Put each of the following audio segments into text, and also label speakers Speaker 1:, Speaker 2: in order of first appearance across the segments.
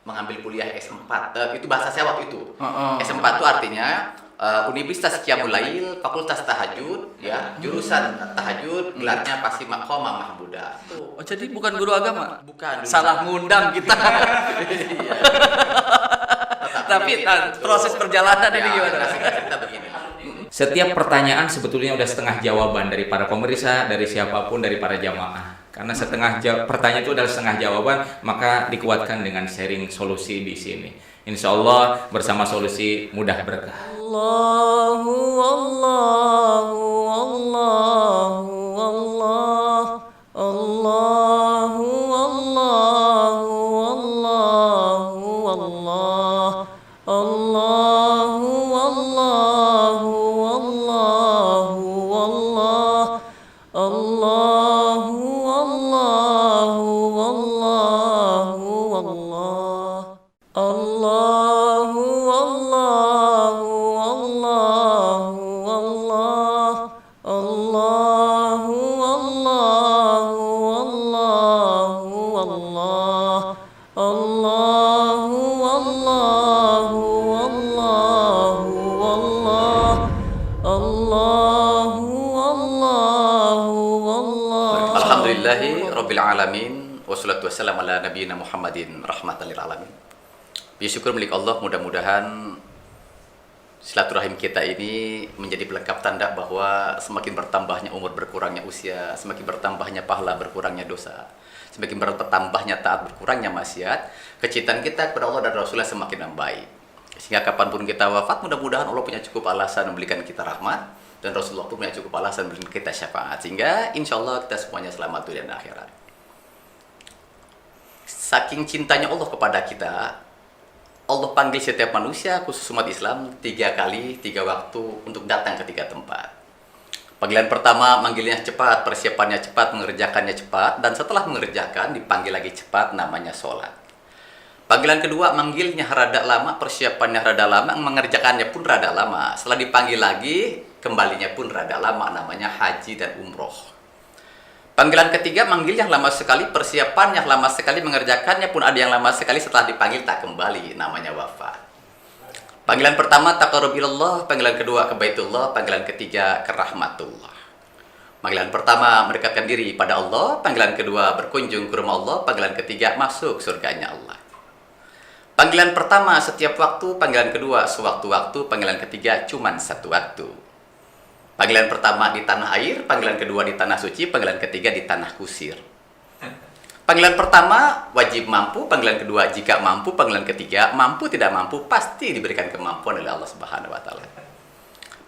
Speaker 1: mengambil kuliah S4. Itu bahasa saya waktu itu. S4 itu artinya Universitas Qiyamul Lail, Fakultas Tahajud, ya, jurusan Tahajud, gelarnya pasti Maqamah Mahmudah.
Speaker 2: Oh, jadi bukan guru agama?
Speaker 1: Bukan.
Speaker 2: Salah ngundang kita.
Speaker 1: Iya.
Speaker 2: Tapi proses perjalanan ini gimana?
Speaker 1: Kita begini.
Speaker 3: Setiap pertanyaan sebetulnya udah setengah jawaban dari para pemirsa, dari siapapun, dari para jamaah. Karena pertanyaan itu adalah setengah jawaban, maka dikuatkan dengan sharing solusi di sini. Insya Allah bersama solusi mudah berkah.
Speaker 2: Allahu Allahu Allahu Allah Allahu Allahu Allahu Allah Allahu Allahu Allahu Allah Allahu Allahu Allahu Allah Allahu Allahu Allahu Allah Allahu Allahu Allahu Allah Allahu Allahu Allahu Allah Allahu Allahu Allah.
Speaker 1: Alhamdulillahi Rabbil Alamin. Wassalatu wassalamu ala nabiyina Muhammadin rahmatan lil alamin. Syukur milik Allah, mudah-mudahan silaturahim kita ini menjadi pelengkap tanda bahwa semakin bertambahnya umur, berkurangnya usia, semakin bertambahnya pahala, berkurangnya dosa, semakin bertambahnya taat, berkurangnya maksiat, kecintaan kita kepada Allah dan Rasulullah semakin membaik. Sehingga kapanpun kita wafat, mudah-mudahan Allah punya cukup alasan memberikan kita rahmat, dan Rasulullah pun punya cukup alasan memberikan kita syafaat. Sehingga insya Allah kita semuanya selamat dunia dan akhirat. Saking cintanya Allah kepada kita, Allah panggil setiap manusia, khusus umat Islam, 3 kali, 3 waktu untuk datang ke 3 tempat. Panggilan pertama, manggilnya cepat, persiapannya cepat, mengerjakannya cepat, dan setelah mengerjakan, dipanggil lagi cepat, namanya sholat. Panggilan kedua, manggilnya rada lama, persiapannya rada lama, mengerjakannya pun rada lama. Setelah dipanggil lagi, kembalinya pun rada lama, namanya haji dan umroh. Panggilan ketiga, manggil yang lama sekali, persiapan yang lama sekali, mengerjakannya pun ada yang lama sekali, setelah dipanggil tak kembali, namanya wafat. Panggilan pertama, taqarrub ilallah, panggilan kedua ke Baitullah, panggilan ketiga ke rahmatullah. Panggilan pertama, mendekatkan diri pada Allah, panggilan kedua, berkunjung ke rumah Allah, panggilan ketiga, masuk surganya Allah. Panggilan pertama, setiap waktu, panggilan kedua, sewaktu-waktu, panggilan ketiga, cuman satu waktu. Panggilan pertama di tanah air, panggilan kedua di tanah suci, panggilan ketiga di tanah kusir. Panggilan pertama wajib mampu, panggilan kedua jika mampu, panggilan ketiga mampu tidak mampu pasti diberikan kemampuan oleh Allah Subhanahu wa taala.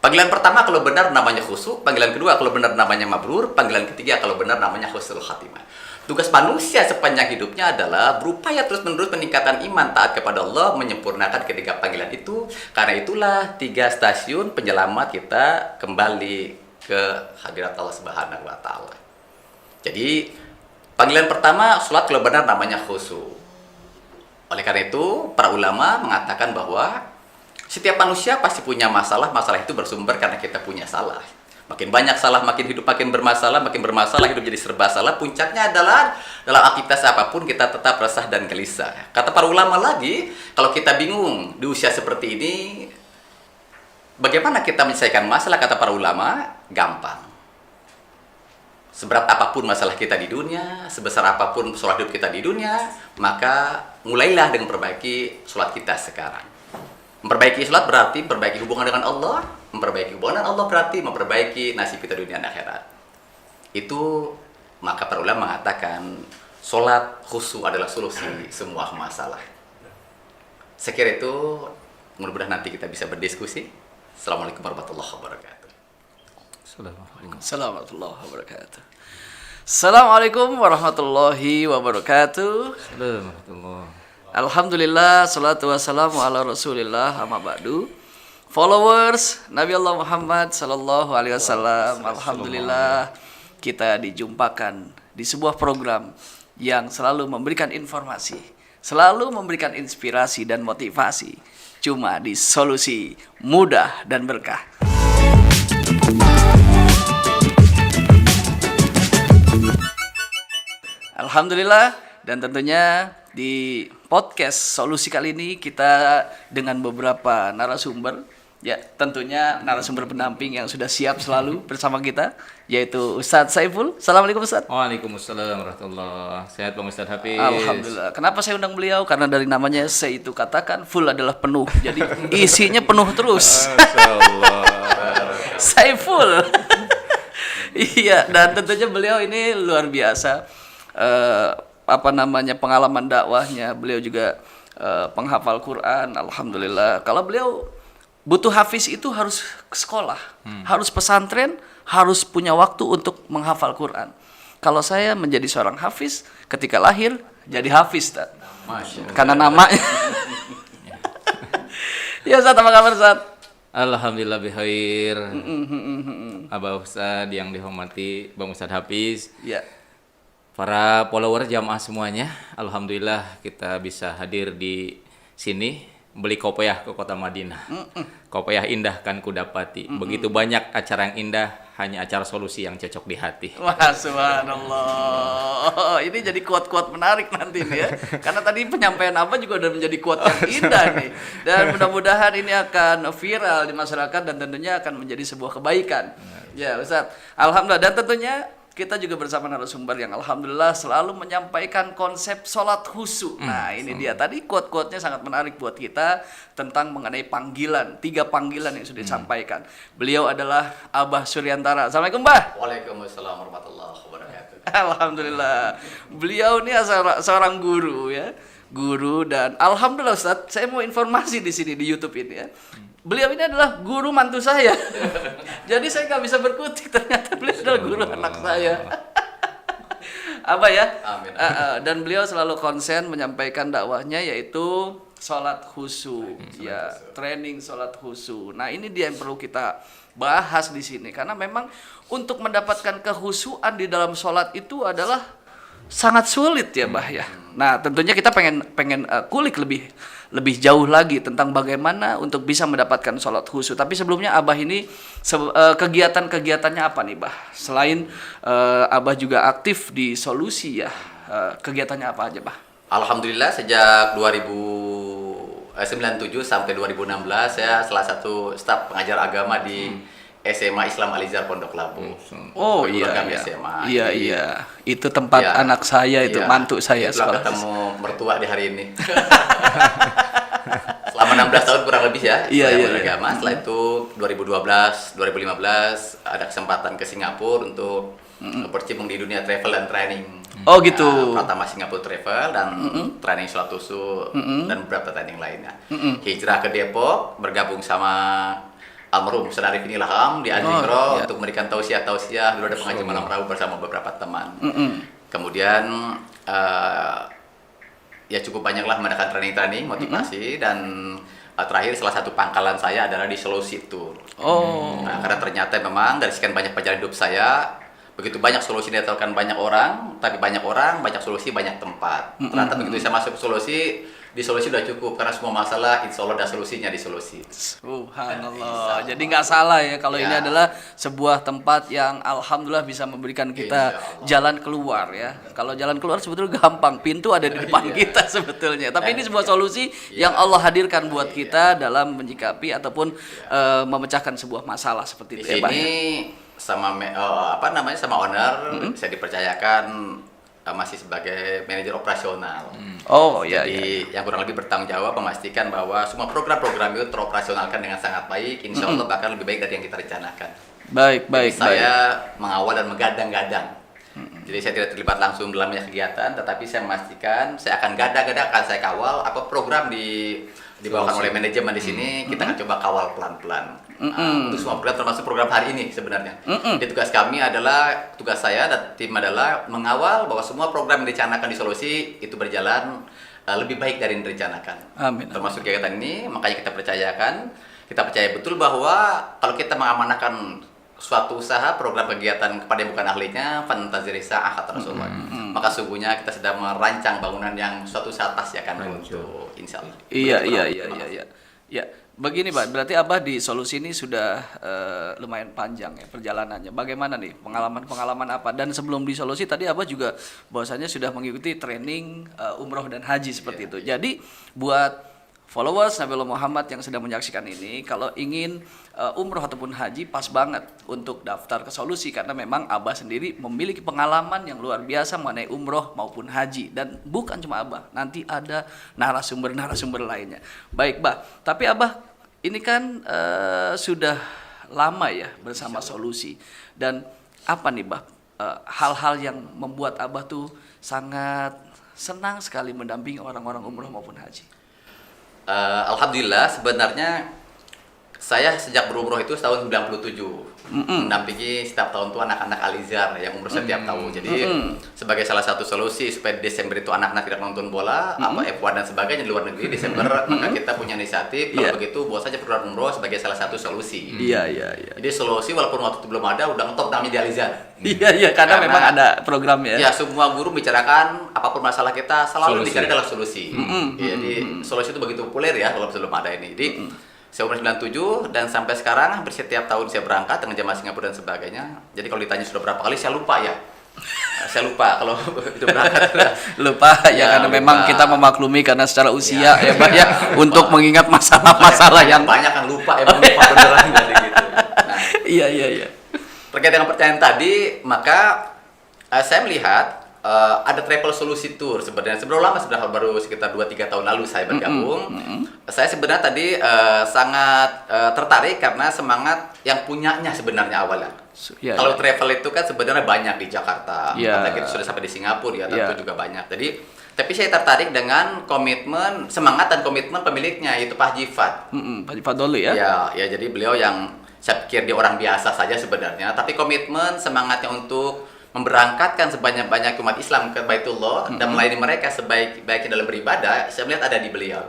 Speaker 1: Panggilan pertama kalau benar namanya khusyuk, panggilan kedua kalau benar namanya mabrur, panggilan ketiga kalau benar namanya husnul khatimah. Tugas manusia sepanjang hidupnya adalah berupaya terus-menerus meningkatkan iman, taat kepada Allah, menyempurnakan ketiga panggilan itu. Karena itulah 3 stasiun penyelamat kita kembali ke hadirat Allah Subhanahu wa taala. Jadi, panggilan pertama salat kalau benar namanya khusyuk. Oleh karena itu, para ulama mengatakan bahwa setiap manusia pasti punya masalah, masalah itu bersumber karena kita punya salah. Makin banyak salah, makin hidup makin bermasalah, hidup jadi serba salah. Puncaknya adalah dalam aktivitas apapun kita tetap resah dan gelisah. Kata para ulama lagi, kalau kita bingung di usia seperti ini, bagaimana kita menyelesaikan masalah? Kata para ulama, gampang. Seberat apapun masalah kita di dunia, sebesar apapun sholat hidup kita di dunia, maka mulailah dengan memperbaiki sholat kita sekarang. Memperbaiki sholat berarti memperbaiki hubungan dengan Allah. Memperbaiki hubungan dengan Allah berarti memperbaiki nasib kita dunia dan akhirat. Itu maka para ulama mengatakan sholat khusyuk adalah solusi semua masalah. Sekira itu, mudah-mudahan nanti kita bisa berdiskusi. Assalamualaikum warahmatullahi wabarakatuh.
Speaker 2: Assalamualaikum warahmatullahi wabarakatuh. Assalamualaikum warahmatullahi wabarakatuh. Alhamdulillah, salatu wassalamu ala rasulillah, amma ba'du. Followers Nabi Allah Muhammad sallallahu alaihi wasallam, alhamdulillah kita dijumpakan di sebuah program yang selalu memberikan informasi, selalu memberikan inspirasi dan motivasi, cuma di Solusi Mudah dan Berkah. Alhamdulillah, dan tentunya Di podcast Solusi kali ini kita dengan beberapa narasumber, ya tentunya narasumber pendamping yang sudah siap selalu bersama kita, yaitu Ustadz Saiful. Assalamualaikum Ustadz.
Speaker 3: Waalaikumsalam warahmatullahi. Sehat Bang Ustadz Hafiz.
Speaker 2: Alhamdulillah. Kenapa saya undang beliau? Karena dari namanya saya itu katakan full adalah penuh. Jadi isinya penuh terus.
Speaker 3: Masyaallah.
Speaker 2: Saiful. Iya, dan tentunya beliau ini luar biasa. Pengalaman dakwahnya. Beliau juga penghafal Quran. Alhamdulillah. Kalau beliau butuh hafiz itu harus ke sekolah, harus pesantren, harus punya waktu untuk menghafal Quran. Kalau saya menjadi seorang hafiz, ketika lahir jadi hafiz, Ustaz. Karena namanya. Ya Ustaz, apa kabar Ustaz?
Speaker 3: Alhamdulillah bikhair. Abah Ustadz yang dihormati Bang Ustadz Hafiz.
Speaker 2: Ya.
Speaker 3: Para follower jamaah semuanya, alhamdulillah kita bisa hadir di sini beli kopiah ke kota Madinah. Kopiah indah kan kudapati. Begitu banyak acara yang indah, hanya acara solusi yang cocok di hati.
Speaker 2: Wah, subhanallah. Ini jadi quote-quote menarik nanti nih ya. Karena tadi penyampaian apa juga udah menjadi quote yang indah nih. Dan mudah-mudahan ini akan viral di masyarakat dan tentunya akan menjadi sebuah kebaikan. Ya, Ustaz. Alhamdulillah. Dan tentunya kita juga bersama narasumber yang alhamdulillah selalu menyampaikan konsep sholat khusyuk. Nah ini dia tadi quote-quote-nya sangat menarik buat kita tentang mengenai panggilan, 3 panggilan yang sudah disampaikan. Beliau adalah Abah Suryantara. Assalamualaikum Mbah.
Speaker 1: Waalaikumsalam warahmatullahi wabarakatuh.
Speaker 2: Alhamdulillah. Beliau ini seorang guru ya. Guru dan alhamdulillah Ustaz, saya mau informasi di sini di YouTube ini ya. Beliau ini adalah guru mantu saya. Jadi saya nggak bisa berkutik, ternyata beliau adalah guru anak saya. Apa ya?
Speaker 1: Amin.
Speaker 2: Dan beliau selalu konsen menyampaikan dakwahnya yaitu sholat khusyuk. Ya, training sholat khusyuk. Nah ini dia yang perlu kita bahas di sini karena memang untuk mendapatkan kehusyuan di dalam sholat itu adalah sangat sulit ya Bah ya. Nah tentunya kita pengen kulik lebih jauh lagi tentang bagaimana untuk bisa mendapatkan sholat khusyuk. Tapi sebelumnya Abah ini kegiatan-kegiatannya apa nih Bah? Selain Abah juga aktif di Solusi ya, kegiatannya apa aja Bah?
Speaker 1: Alhamdulillah sejak 2097 sampai 2016 saya salah satu staf pengajar agama di SMA Islam Al-Azhar Pondok Labu.
Speaker 2: Oh
Speaker 1: Program
Speaker 2: iya.
Speaker 1: SMA.
Speaker 2: Iya. Itu tempat anak saya itu, mantu saya
Speaker 1: sekolah.
Speaker 2: sekolah.
Speaker 1: Ketemu mertua di hari ini. Selama 16 tahun kurang lebih ya. Saya beragama. Setelah itu 2012, 2015 ada kesempatan ke Singapura untuk berkecimpung di dunia travel dan training.
Speaker 2: Oh gitu.
Speaker 1: Pertama Singapura Travel dan training sholat khusyuk dan beberapa training lainnya. Hijrah ke Depok, bergabung sama almarhum Ustaz Arif Ilham di Al-Zikro untuk memberikan tausiah-tausiah. Dulu ada pengajian malam Rabu bersama beberapa teman. Kemudian ya cukup banyaklah mengadakan training-training motivasi dan terakhir salah satu pangkalan saya adalah di Solusi Tour. Nah, karena ternyata memang dari sekian banyak perjalanan hidup saya begitu banyak solusi ditawarkan banyak orang, tapi banyak orang, banyak solusi, banyak tempat. Ternyata begitu saya masuk solusi, di solusi udah cukup karena semua masalah insya Allah ada solusinya di solusi.
Speaker 2: Subhanallah. Jadi nggak salah ya kalau ini adalah sebuah tempat yang alhamdulillah bisa memberikan kita jalan keluar ya. Kalau jalan keluar sebetulnya gampang, pintu ada di depan kita sebetulnya. Tapi ini sebuah solusi yang Allah hadirkan buat kita dalam menyikapi ataupun memecahkan sebuah masalah seperti itu
Speaker 1: di
Speaker 2: ya Pak.
Speaker 1: sini sama sama owner saya dipercayakan masih sebagai manajer operasional. Jadi yang kurang lebih bertanggung jawab memastikan bahwa semua program-program itu teroperasionalkan dengan sangat baik, insya Allah bahkan lebih baik dari yang kita rencanakan.
Speaker 2: Baik.
Speaker 1: Saya mengawal dan menggadang-gadang. Jadi saya tidak terlibat langsung dalam banyak kegiatan, tetapi saya memastikan saya akan gadang-gadang, akan saya kawal apa program dibawakan oleh manajemen di sini, kita akan coba kawal pelan-pelan. Untuk semua program termasuk program hari ini sebenarnya. Jadi tugas saya dan tim adalah mengawal bahwa semua program yang direncanakan di Solusi itu berjalan lebih baik dari yang direncanakan.
Speaker 2: Amin.
Speaker 1: Termasuk kegiatan ini, makanya kita percaya betul bahwa kalau kita mengamanahkan suatu usaha, program kegiatan kepada yang bukan ahlinya, fantazir sa'ah kata Rasulullah. Maka sungguhnya kita sedang merancang bangunan yang suatu saat pasti akan runtuh, insya Allah.
Speaker 2: Iya. Ya, begini Pak, berarti Abah di Solusi ini sudah lumayan panjang ya perjalanannya. Bagaimana nih pengalaman-pengalaman apa? Dan sebelum di Solusi tadi Abah juga bahwasanya sudah mengikuti training umroh dan haji seperti itu. Jadi buat followers Nabiullah Muhammad yang sedang menyaksikan ini, kalau ingin umroh ataupun haji pas banget untuk daftar ke Solusi karena memang Abah sendiri memiliki pengalaman yang luar biasa mengenai umroh maupun haji, dan bukan cuma Abah, nanti ada narasumber lainnya. Baik, Bah. Tapi Abah ini kan sudah lama ya bersama Solusi, dan apa nih Bah hal-hal yang membuat Abah tuh sangat senang sekali mendampingi orang-orang umroh maupun haji?
Speaker 1: Alhamdulillah sebenarnya saya sejak berumroh itu tahun 97 mendampingi setiap tahun tuh anak-anak Alizar yang umroh setiap tahun. Jadi sebagai salah satu solusi supaya Desember itu anak-anak tidak nonton bola, apa F1 dan sebagainya di luar negeri Desember, maka kita punya inisiatif kalau begitu buat saja program umroh sebagai salah satu solusi.
Speaker 2: Iya.
Speaker 1: Jadi solusi walaupun waktu itu belum ada udah ngetop namanya di Alizar.
Speaker 2: Iya, karena memang ada programnya.
Speaker 1: Ya, semua guru bicarakan apapun masalah kita selalu dicari adalah solusi. Jadi solusi itu begitu populer ya kalau belum ada ini. Jadi saya umur 97 dan sampai sekarang hampir setiap tahun saya berangkat dengan jamaah Singapura dan sebagainya. Jadi kalau ditanya sudah berapa kali saya lupa ya. Saya lupa kalau itu berangkat.
Speaker 2: Lupa ya karena memang kita memaklumi karena secara usia ya Pak ya untuk mengingat masalah-masalah yang
Speaker 1: banyak kan lupa emang lupa beneran jadi gitu. Nah,
Speaker 2: iya.
Speaker 1: terkait dengan pertanyaan tadi, maka saya melihat ada travel solusi tour sebenarnya. Sebenarnya baru sekitar 2-3 tahun lalu saya bergabung. Saya sebenarnya tadi sangat tertarik karena semangat yang punyanya sebenarnya awalnya. Kalau travel itu kan sebenarnya banyak di Jakarta, apalagi sudah sampai di Singapura ya, tentu juga banyak. Tapi saya tertarik dengan komitmen, semangat dan komitmen pemiliknya, yaitu Pak Haji Fat.
Speaker 2: Pak Haji Fat dulu ya?
Speaker 1: Ya, jadi beliau yang saya pikir dia orang biasa saja sebenarnya, tapi komitmen, semangatnya untuk memberangkatkan sebanyak-banyak umat Islam ke Baitullah dan melayani mereka sebaik-baiknya dalam beribadah, saya melihat ada di beliau.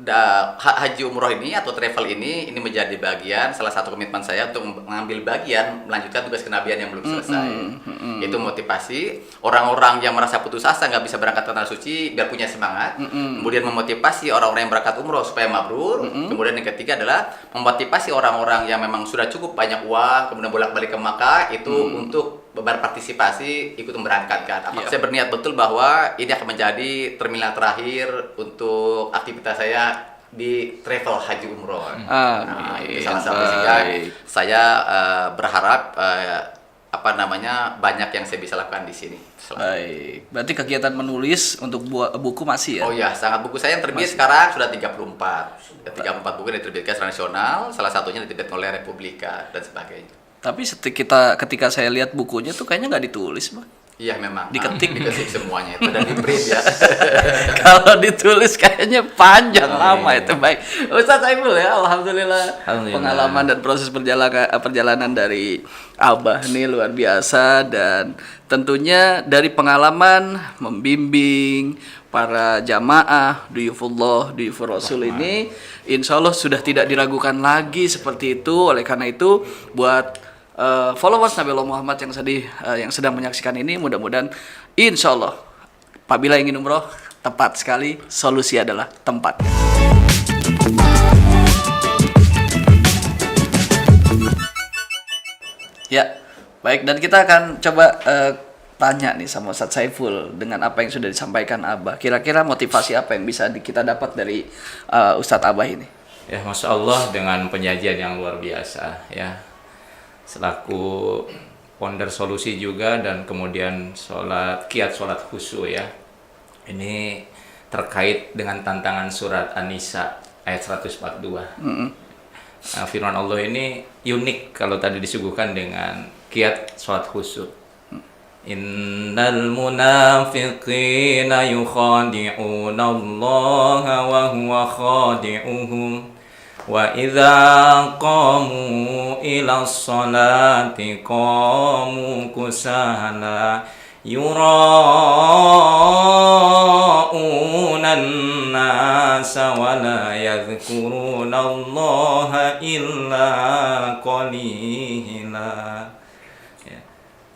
Speaker 1: Haji umroh ini atau travel ini menjadi bagian salah satu komitmen saya untuk mengambil bagian melanjutkan tugas kenabian yang belum selesai. Itu motivasi orang-orang yang merasa putus asa nggak bisa berangkat ke tanah suci biar punya semangat. Kemudian memotivasi orang-orang yang berangkat umroh supaya mabrur. Kemudian yang ketiga adalah memotivasi orang-orang yang memang sudah cukup banyak uang kemudian bolak-balik ke Makkah itu untuk berpartisipasi ikut memberangkatkan. Saya berniat betul bahwa ini akan menjadi terminal terakhir untuk aktivitas saya di travel haji umroh. Itu salah satu sehingga saya berharap banyak yang saya bisa lakukan di sini.
Speaker 2: Baik. Berarti kegiatan menulis untuk buku masih ya?
Speaker 1: Oh ya, sangat. Buku saya yang terbit sekarang sudah 34. 34 buku yang diterbitkan secara nasional, salah satunya diterbitkan oleh Republika dan sebagainya.
Speaker 2: Tapi ketika saya lihat bukunya tuh kayaknya nggak ditulis, Bang.
Speaker 1: Iya memang.
Speaker 2: Diketik
Speaker 1: semuanya itu dan di print ya.
Speaker 2: Kalau ditulis kayaknya panjang lama itu. Baik. Ustaz Saiful ya, alhamdulillah. Pengalaman dan proses perjalanan dari Abah nih luar biasa, dan tentunya dari pengalaman membimbing para jamaah duyufullah, duyufur Rasul ini insya Allah sudah tidak diragukan lagi seperti itu. Oleh karena itu buat followers Nabiullah Muhammad yang sedang menyaksikan ini, mudah-mudahan insya Allah apabila ingin umroh, tepat sekali Solusi adalah tempat. Ya, baik, dan kita akan coba tanya nih sama Ustaz Saiful dengan apa yang sudah disampaikan Abah. Kira-kira motivasi apa yang bisa kita dapat dari Ustadz Abah ini?
Speaker 3: Ya, Masya Allah, dengan penyajian yang luar biasa ya. Selaku founder Solusi juga, dan kemudian kiat sholat khusyuk ya. Ini terkait dengan tantangan surat An-Nisa ayat 142. Firman Allah ini unik kalau tadi disuguhkan dengan kiat sholat khusyuk. Innal munafiqina yukhadi'una Allah wa huwa khadi'uhum wa idza qamu ila sholati qamu kusala yura'una an-nasa wa la yadhkuruna Allah illa qalila.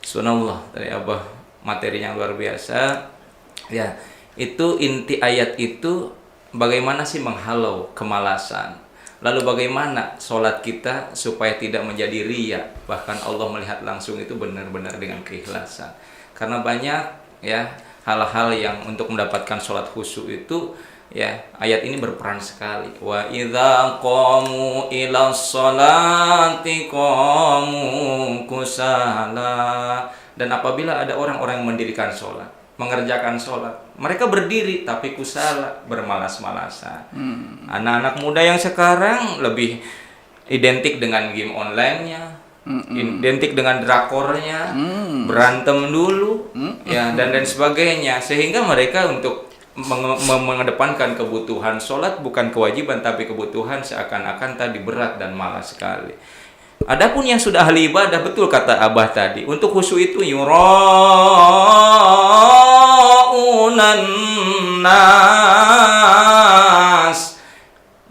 Speaker 3: Subhanallah, dari Abah materinya luar biasa. Ya, itu inti ayat itu bagaimana sih menghalau kemalasan. Lalu bagaimana sholat kita supaya tidak menjadi riya, bahkan Allah melihat langsung itu benar-benar dengan keikhlasan. Karena banyak ya hal-hal yang untuk mendapatkan sholat khusyuk itu ya ayat ini berperan sekali. Wa idza qamu ila sholati qamu kusala. Dan apabila ada orang-orang yang mendirikan sholat, mengerjakan sholat, mereka berdiri tapi kusala, bermalas-malasan. Anak-anak muda yang sekarang lebih identik dengan game online-nya, identik dengan drakornya, berantem dulu, ya dan sebagainya, sehingga mereka untuk mengedepankan kebutuhan sholat bukan kewajiban tapi kebutuhan seakan-akan tadi berat dan malas sekali. Adapun yang sudah ahli ibadah, betul kata Abah tadi, untuk khusyuk itu yura'unan nas.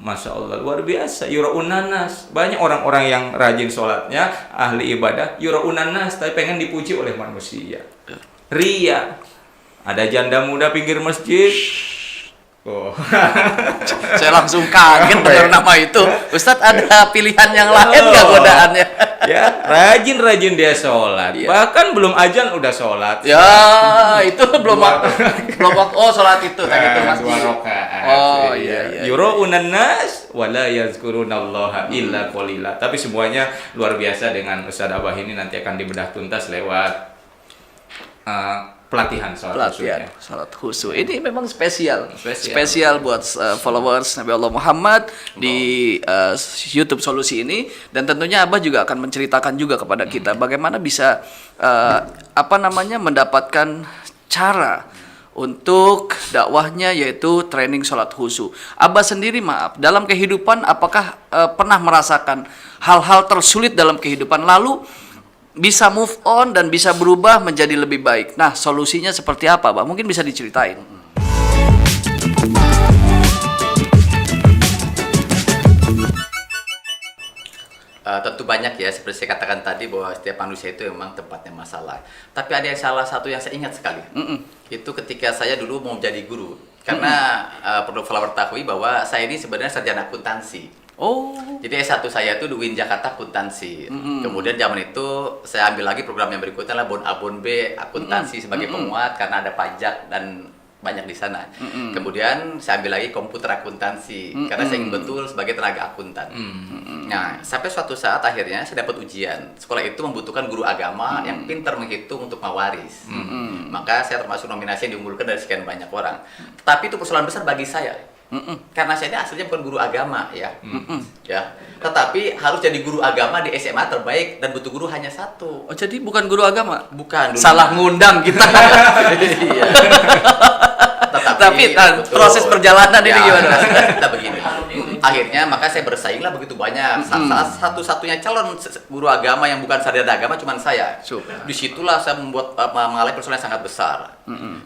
Speaker 3: Masya Allah, luar biasa. Yura'unan nas. Banyak orang-orang yang rajin sholatnya, ahli ibadah, yura'unan nas, tapi pengen dipuji oleh manusia. Ria. Ada janda muda pinggir masjid. Oh.
Speaker 2: Saya langsung kaget dengar nama itu. Ustadz, ada pilihan yang lain nggak godaannya?
Speaker 3: Ya, rajin-rajin dia sholat. Bahkan belum azan udah sholat.
Speaker 2: Ya, itu belum waktu. Oh, sholat itu tadi itu Mas.
Speaker 3: 2 rakaat.
Speaker 2: Oh, iya.
Speaker 3: Yura'unan nas wala yazkurunallaha illa qalila. Tapi semuanya luar biasa dengan Ustaz Abah ini nanti akan dibedah tuntas lewat pelatihan
Speaker 2: sholat khusyuk. Ini memang spesial buat followers Nabi Allah Muhammad di YouTube Solusi ini, dan tentunya Abah juga akan menceritakan juga kepada kita bagaimana bisa mendapatkan cara untuk dakwahnya, yaitu training sholat khusyuk. Abah sendiri dalam kehidupan apakah pernah merasakan hal-hal tersulit dalam kehidupan lalu bisa move on dan bisa berubah menjadi lebih baik? Nah, solusinya seperti apa, Bang? Mungkin bisa diceritain.
Speaker 1: Tentu banyak ya, seperti saya katakan tadi bahwa setiap manusia itu memang tempatnya masalah. Tapi ada yang salah satu yang saya ingat sekali. Itu ketika saya dulu mau menjadi guru. Karena perlu follower ketahui bahwa saya ini sebenarnya sarjana akuntansi.
Speaker 2: Oh.
Speaker 1: Jadi S1 saya itu di UIN Jakarta akuntansi. Kemudian zaman itu saya ambil lagi program yang berikutnya lah Bon A Bon B akuntansi sebagai penguat karena ada pajak dan banyak di sana. Kemudian saya ambil lagi komputer akuntansi karena saya ingin betul sebagai tenaga akuntan. Nah, sampai suatu saat akhirnya saya dapat ujian. Sekolah itu membutuhkan guru agama yang pintar menghitung untuk mawaris. Maka saya termasuk nominasi yang diunggulkan dari sekian banyak orang. Tapi itu persoalan besar bagi saya. Karena saya ini aslinya bukan guru agama ya. Tetapi harus jadi guru agama di SMA terbaik dan butuh guru hanya 1.
Speaker 2: Oh, jadi bukan guru agama?
Speaker 1: Bukan.
Speaker 2: Salah ngundang kita. Iya. Tapi proses perjalanan ini gimana?
Speaker 1: Kita begini. Akhirnya maka saya bersaing lah begitu banyak. Salah satu-satunya calon guru agama yang bukan sarjana agama cuma saya. Disitulah saya mengalami persoalan yang sangat besar.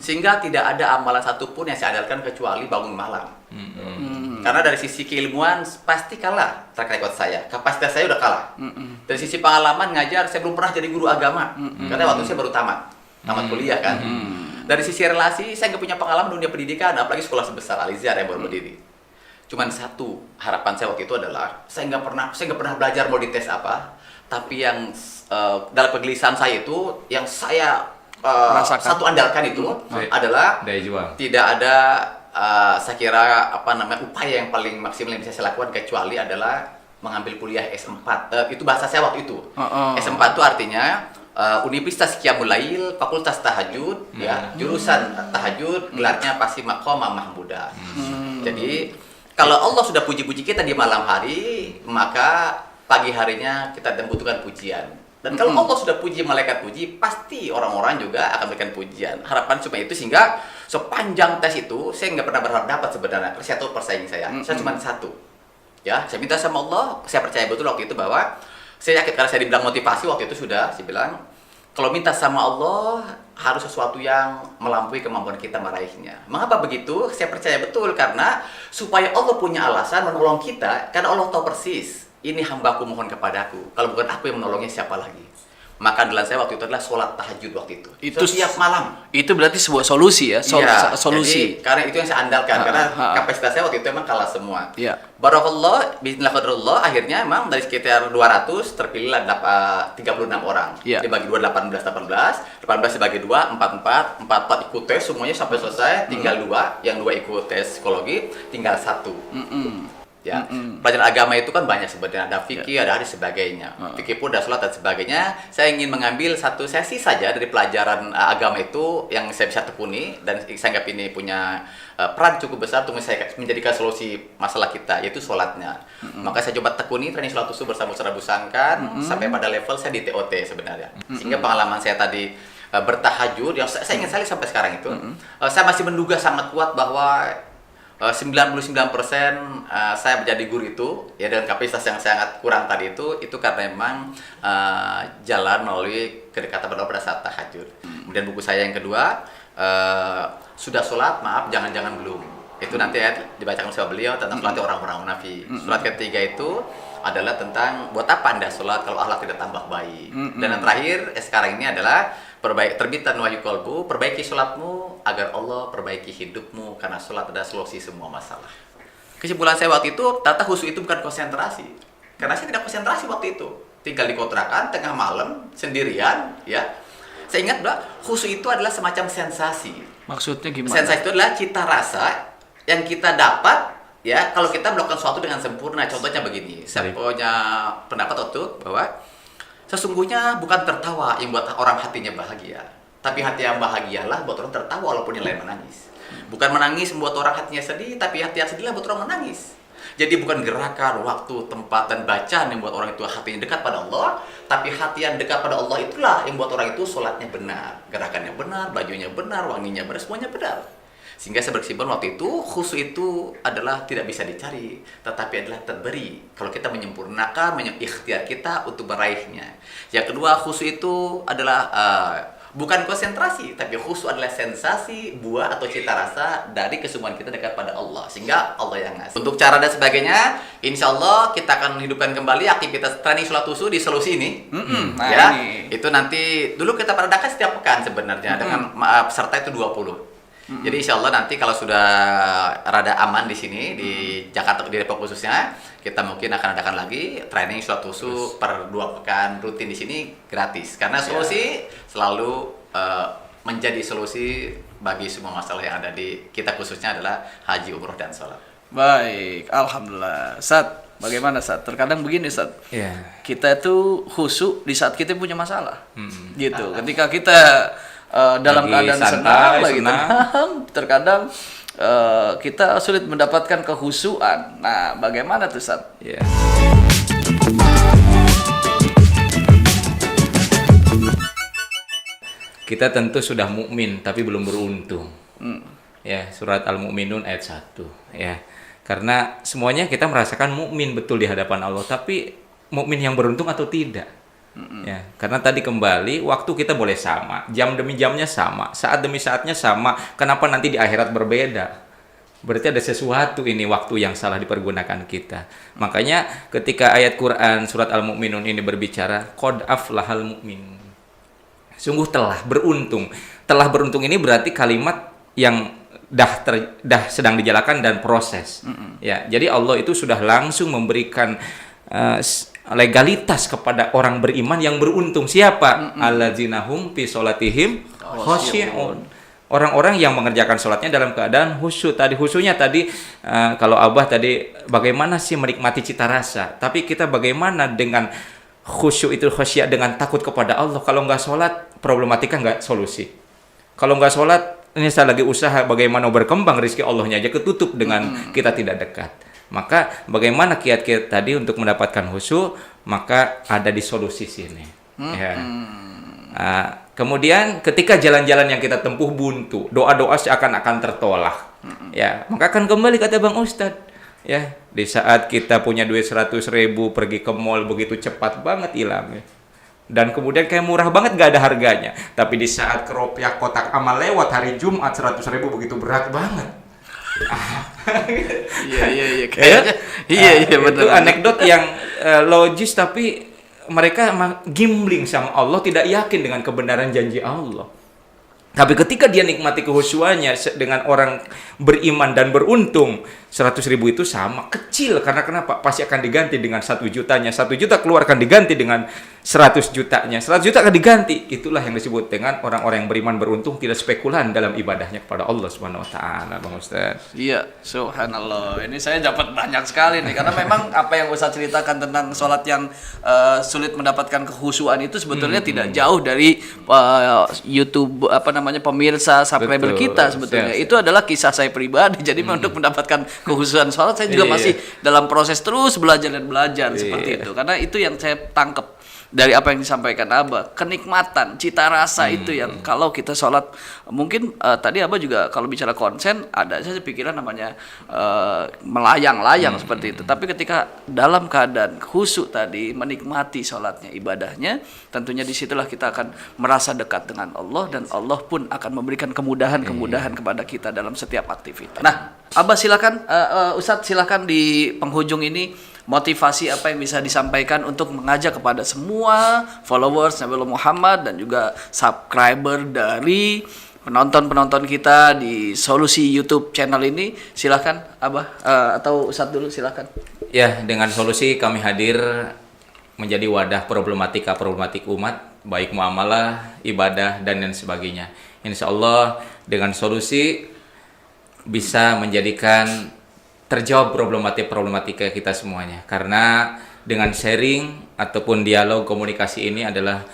Speaker 1: Sehingga tidak ada amalan satupun yang saya andalkan kecuali bangun malam. Karena dari sisi keilmuan pasti kalah track record saya. Kapasitas saya udah kalah. Dari sisi pengalaman ngajar saya belum pernah jadi guru agama. Karena waktu saya baru tamat kuliah kan. Dari sisi relasi saya nggak punya pengalaman dunia pendidikan, apalagi sekolah sebesar Al-Azhar yang baru berdiri. Cuman satu harapan saya waktu itu adalah saya nggak pernah belajar mau dites apa, tapi yang dalam kegelisahan saya itu yang saya satu andalkan itu adalah tidak ada saya kira upaya yang paling maksimal yang bisa saya lakukan kecuali adalah mengambil kuliah S4. Itu bahasa saya waktu itu. S4 itu artinya Universitas Qiyamul Lail, Fakultas Tahajud, ya, jurusan tahajud, gelarnya pasti Maqamah Mahmudah. Jadi kalau Allah sudah puji-puji kita di malam hari, maka pagi harinya kita membutuhkan pujian. Dan kalau Allah sudah puji malaikat puji, pasti orang-orang juga akan berikan pujian. Harapan cuma itu, sehingga sepanjang tes itu saya nggak pernah berharap dapat sebenarnya. Saya tahu persaing saya cuma 1. Ya, saya minta sama Allah, saya percaya betul waktu itu bahwa saya yakin karena saya dibilang motivasi waktu itu sudah, saya bilang kalau minta sama Allah harus sesuatu yang melampaui kemampuan kita meraihnya. Mengapa begitu? Saya percaya betul karena supaya Allah punya alasan menolong kita, karena Allah tahu persis ini hambaku mohon kepadaku. Kalau bukan aku yang menolongnya siapa lagi? Maka andalan saya waktu itu adalah sholat tahajud waktu itu.
Speaker 2: Itu
Speaker 1: Setiap malam.
Speaker 2: Itu berarti sebuah solusi ya,
Speaker 1: Iya,
Speaker 2: solusi.
Speaker 1: Jadi, karena itu yang saya andalkan, karena
Speaker 2: ha.
Speaker 1: kapasitas saya waktu itu emang kalah semua.
Speaker 2: Iya.
Speaker 1: Barakallah, bismillah qadarullah, akhirnya emang dari sekitar 200 terpilihlah 36 orang.
Speaker 2: Iya.
Speaker 1: Dibagi 2, 18 dibagi 2, 44 ikut tes semuanya sampai selesai, tinggal 2, yang 2 ikut tes psikologi, tinggal 1. Ya, pelajaran agama itu kan banyak sebenarnya, ada fikih, ada hadis sebagainya. Fikih pun ada sholat dan sebagainya. Saya ingin mengambil satu sesi saja dari pelajaran agama itu yang saya bisa tekuni dan saya anggap ini punya peran cukup besar untuk saya menjadikan solusi masalah kita, yaitu sholatnya. Maka saya coba tekuni training sholat usul bersama Ustaz Abu Sangkan sampai pada level saya di TOT sebenarnya. Sehingga pengalaman saya tadi bertahajud yang saya ingat sekali sampai sekarang itu, saya masih menduga sangat kuat bahwa 99% saya menjadi guru itu ya dengan kapasitas yang sangat kurang tadi itu karena memang jalan melalui kedekatan berdoa pada saat tahajud. Kemudian buku saya yang kedua, sudah sholat maaf jangan-jangan belum, itu nanti dibacakan sama beliau tentang sholat orang-orang munafik. Surat ketiga itu adalah tentang buat apa Anda sholat kalau akhlak tidak tambah baik. Dan yang terakhir sekarang ini adalah terbitan wahyu kolbu, perbaiki sholatmu agar Allah perbaiki hidupmu, karena sholat adalah solusi semua masalah. Kesimpulan saya waktu itu, ternyata khusyuk itu bukan konsentrasi, karena saya tidak konsentrasi waktu itu, tinggal di kontrakan tengah malam sendirian, ya. Saya ingat bahwa khusyuk itu adalah semacam sensasi.
Speaker 2: Maksudnya gimana?
Speaker 1: Sensasi itu adalah cita rasa yang kita dapat, ya, kalau kita melakukan sesuatu dengan sempurna. Contohnya begini, saya punya pendapat waktu bahwa sesungguhnya bukan tertawa yang buat orang hatinya bahagia, tapi hati yang bahagialah buat orang tertawa walaupun yang lain menangis. Bukan menangis membuat orang hatinya sedih, tapi hati yang sedihlah buat orang menangis. Jadi bukan gerakan, waktu, tempat, dan bacaan yang buat orang itu hatinya dekat pada Allah, tapi hati yang dekat pada Allah itulah yang buat orang itu sholatnya benar, gerakannya benar, bajunya benar, wanginya benar, semuanya benar. Sehingga saya berkesimpulan waktu itu, khusyuk itu adalah tidak bisa dicari, tetapi adalah terberi. Kalau kita menyempurnakan, ikhtiar kita untuk meraihnya. Yang kedua, khusyuk itu adalah bukan konsentrasi, tapi khusyuk adalah sensasi, buah atau cita rasa dari kesungguhan kita dekat pada Allah. Sehingga Allah yang ngasih. Untuk cara dan sebagainya, insya Allah kita akan hidupkan kembali aktivitas training sholat usul di solusi ini.
Speaker 2: Nah,
Speaker 1: ya,
Speaker 2: ini.
Speaker 1: itu nanti, dulu kita adakan setiap pekan sebenarnya, dengan peserta itu 20. Jadi insya Allah nanti kalau sudah rada aman di sini di Jakarta, di Depok khususnya, kita mungkin akan adakan lagi training sholat usul per 2 pekan rutin di sini gratis. Karena solusi selalu menjadi solusi bagi semua masalah yang ada di kita, khususnya adalah haji, umroh, dan sholat.
Speaker 2: Baik, alhamdulillah. Sat, bagaimana Sat? Terkadang begini Sat, kita itu khusyuk di saat kita punya masalah, gitu. Ketika kita dalam
Speaker 3: lagi
Speaker 2: keadaan
Speaker 3: santai,
Speaker 2: senang, lagi
Speaker 3: senang.
Speaker 2: tenang, terkadang kita sulit mendapatkan kehusuan. Nah, bagaimana tuh Sat?
Speaker 3: Ya. Kita tentu sudah mukmin tapi belum beruntung. Ya, surat Al-Mu'minun ayat 1, ya. Karena semuanya kita merasakan mukmin betul di hadapan Allah, tapi mukmin yang beruntung atau tidak? Ya, karena tadi kembali waktu kita boleh sama, jam demi jamnya sama, saat demi saatnya sama. Kenapa nanti di akhirat berbeda? Berarti ada sesuatu ini waktu yang salah dipergunakan kita. Makanya ketika ayat Quran surat Al-Mu'minun ini berbicara qad aflahal mu'min. Sungguh telah beruntung. Telah beruntung ini berarti kalimat yang dah sedang dijalankan dan proses. Ya, jadi Allah itu sudah langsung memberikan legalitas kepada orang beriman yang beruntung. Siapa? Alladzina hum fi sholatihim khashi'un. Orang-orang yang mengerjakan sholatnya dalam keadaan khusyuk. Khusyuknya tadi kalau Abah tadi bagaimana sih menikmati cita rasa, tapi kita bagaimana dengan khusyuk itu, khasyia dengan takut kepada Allah. Kalau nggak sholat, problematika nggak solusi. Kalau nggak sholat, ini saya lagi usaha bagaimana berkembang, rezeki Allahnya aja ketutup dengan kita tidak dekat. Maka bagaimana kiat-kiat tadi untuk mendapatkan khusyuk, maka ada di solusi sini. Ya. Kemudian ketika jalan-jalan yang kita tempuh buntu, doa-doa seakan-akan tertolak. Ya, maka akan kembali kata Bang Ustadz. Ya, di saat kita punya duit 100.000 pergi ke mall begitu cepat banget hilangnya. Dan kemudian kayak murah banget gak ada harganya. Tapi di saat keropiak kotak amal lewat hari Jumat 100.000 begitu berat banget.
Speaker 2: Iya kayaknya. Iya benar.
Speaker 3: Itu anekdot yang logis tapi mereka gambling sama Allah, tidak yakin dengan kebenaran janji Allah. Tapi ketika dia nikmati kehusuannya dengan orang beriman dan beruntung, 100.000 itu sama kecil, karena kenapa? Pasti akan diganti dengan 1 jutanya. 1 juta keluar akan diganti dengan 100 jutanya. 100 juta akan diganti. Itulah yang disebut dengan orang-orang yang beriman beruntung, tidak spekulan dalam ibadahnya kepada Allah Subhanahu wa taala, Bang Ustaz.
Speaker 2: Iya, subhanallah. Ini saya dapat banyak sekali nih, karena memang apa yang Ustaz ceritakan tentang sholat yang sulit mendapatkan kehusuan itu sebetulnya tidak jauh dari YouTube pemirsa subscriber
Speaker 3: Betul,
Speaker 2: kita sebetulnya.
Speaker 3: yes.
Speaker 2: Itu adalah kisah saya pribadi. Jadi untuk mendapatkan kehusuan sholat saya juga masih dalam proses terus belajar dan belajar seperti itu. Karena itu yang saya tangkap dari apa yang disampaikan Abah, kenikmatan, cita rasa itu yang kalau kita sholat, mungkin tadi Abah juga kalau bicara konsen ada saja pikiran namanya melayang-layang seperti itu. Tapi ketika dalam keadaan khusyuk tadi, menikmati sholatnya, ibadahnya, tentunya disitulah kita akan merasa dekat dengan Allah, dan Allah pun akan memberikan kemudahan-kemudahan kepada kita dalam setiap aktivitas. Nah, Abah silakan, Ustadz silakan di penghujung ini motivasi apa yang bisa disampaikan untuk mengajak kepada semua followers Nabi Muhammad dan juga subscriber dari penonton-penonton kita di Solusi YouTube channel ini. Silakan Abah atau Ustadz dulu, silakan.
Speaker 3: Ya, dengan Solusi kami hadir menjadi wadah problematik umat, baik muamalah, ibadah, dan lain sebagainya. Insya Allah dengan Solusi bisa menjadikan terjawab problematika kita semuanya. Karena dengan sharing ataupun dialog komunikasi ini adalah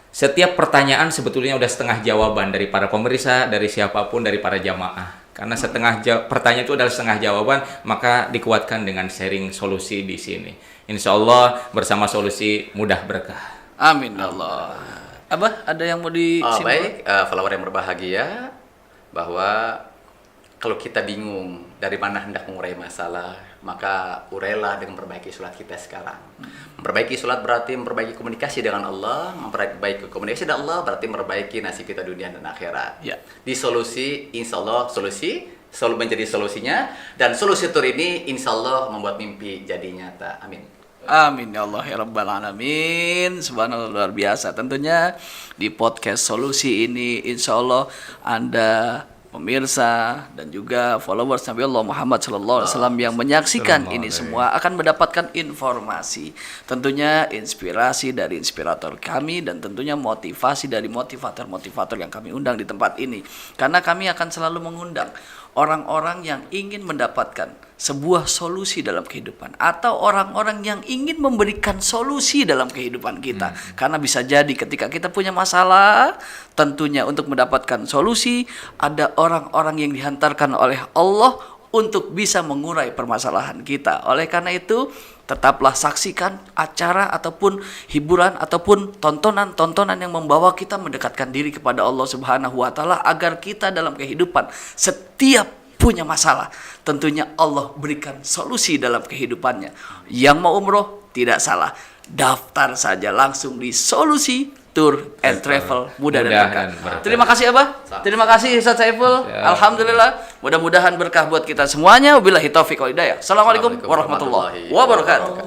Speaker 3: setiap pertanyaan sebetulnya udah setengah jawaban dari para pemirsa, dari siapapun, dari para jamaah. Karena pertanyaan itu adalah setengah jawaban, maka dikuatkan dengan sharing Solusi di sini. Insya Allah bersama Solusi mudah berkah.
Speaker 2: Amin Allah. Abah ada yang mau
Speaker 1: Baik, follower yang berbahagia, bahwa kalau kita bingung dari mana hendak mengurai masalah, maka urailah dengan memperbaiki sholat kita sekarang. Memperbaiki sholat berarti memperbaiki komunikasi dengan Allah, memperbaiki komunikasi dengan Allah berarti memperbaiki nasib kita dunia dan akhirat.
Speaker 2: Ya.
Speaker 1: Di Solusi, insya Allah Solusi selalu menjadi solusinya, dan Solusi Tour ini insya Allah membuat mimpi jadi nyata. Amin.
Speaker 2: Amin ya Allah ya Rabbal Alamin. Subhanallah, luar biasa. Tentunya di podcast Solusi ini insya Allah Anda pemirsa dan juga followers Nabi Allah Muhammad SAW yang menyaksikan ini semua akan mendapatkan informasi, tentunya inspirasi dari inspirator kami, dan tentunya motivasi dari motivator-motivator yang kami undang di tempat ini. Karena kami akan selalu mengundang orang-orang yang ingin mendapatkan sebuah solusi dalam kehidupan, atau orang-orang yang ingin memberikan solusi dalam kehidupan kita. Karena bisa jadi ketika kita punya masalah, tentunya untuk mendapatkan solusi ada orang-orang yang dihantarkan oleh Allah untuk bisa mengurai permasalahan kita. Oleh karena itu, tetaplah saksikan acara ataupun hiburan ataupun tontonan-tontonan yang membawa kita mendekatkan diri kepada Allah Subhanahu wa taala, agar kita dalam kehidupan setiap punya masalah, tentunya Allah berikan solusi dalam kehidupannya. Yang mau umroh tidak salah, daftar saja langsung di Solusi Tour and Travel, mudah dan berkah. Terima kasih Abah, terima kasih Ustaz Saiful. Alhamdulillah, mudah-mudahan berkah buat kita semuanya. Wabillahi taufiq wal hidayah. Assalamualaikum warahmatullahi wabarakatuh.